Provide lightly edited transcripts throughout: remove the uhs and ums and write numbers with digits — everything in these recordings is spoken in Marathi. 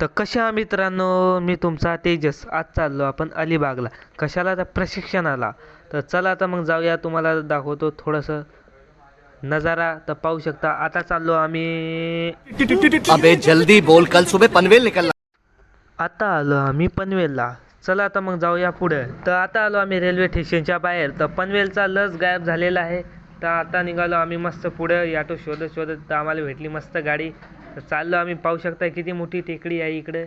तर कशा मित्रांनो, मी तुमचा तेजस. आज चाललो आपण अलिबागला. कशाला? तर प्रशिक्षणाला. तर चला आता मग जाऊया, तुम्हाला दाखवतो थोडंसं नजारा. तर पाहू शकता आता चाललो आम्ही. अबे जल्दी बोल, कल सुबह पनवेल निकलना। आता आलो आम्ही पनवेलला. चला आता मग जाऊया पुढे. तर आता आलो आम्ही रेल्वे स्टेशनच्या बाहेर. तर पनवेलचा लस गायब झालेला आहे. तर आता निघालो आम्ही मस्त पुढे ऑटो शोधत शोधत. तर आम्हाला भेटली मस्त गाडी. तर चाललो आम्ही. पाहू शकता किती मोठी टेकडी आहे इकडे.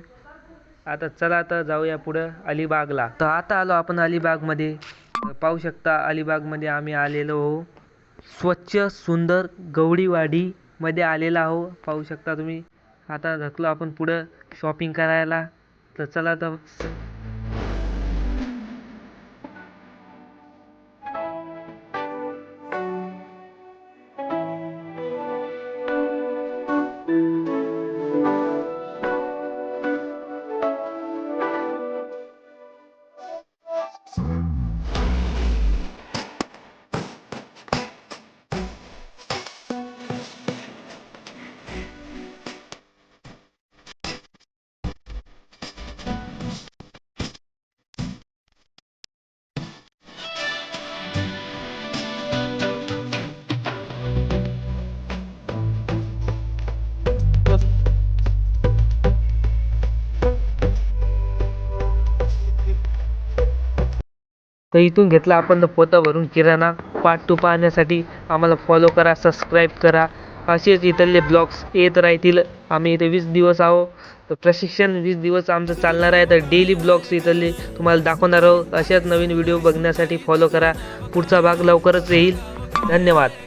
आता चला आता जाऊया पुढं अलिबागला. तर आता आलो आपण अलिबागमध्ये. तर पाहू शकता अलिबागमध्ये आम्ही आलेलो हो. स्वच्छ सुंदर गवडीवाडीमध्ये आलेला आहो. पाहू शकता तुम्ही. आता धकलो आपण पुढं शॉपिंग करायला. तर चला तर. तर इथून घेतला आपण पोतं भरून किराणा. पार्ट 2 पाहण्यासाठी आम्हाला फॉलो करा, सबस्क्राईब करा. असेच इथले ब्लॉग्स येत राहतील. आम्ही इथे 20 दिवस आहो. तर प्रशिक्षण 20 दिवस आमचं चालणार आहे. तर डेली ब्लॉग्स इथले तुम्हाला दाखवणार आहोत. अशाच नवीन व्हिडिओ बघण्यासाठी फॉलो करा. पुढचा भाग लवकरच येईल. धन्यवाद.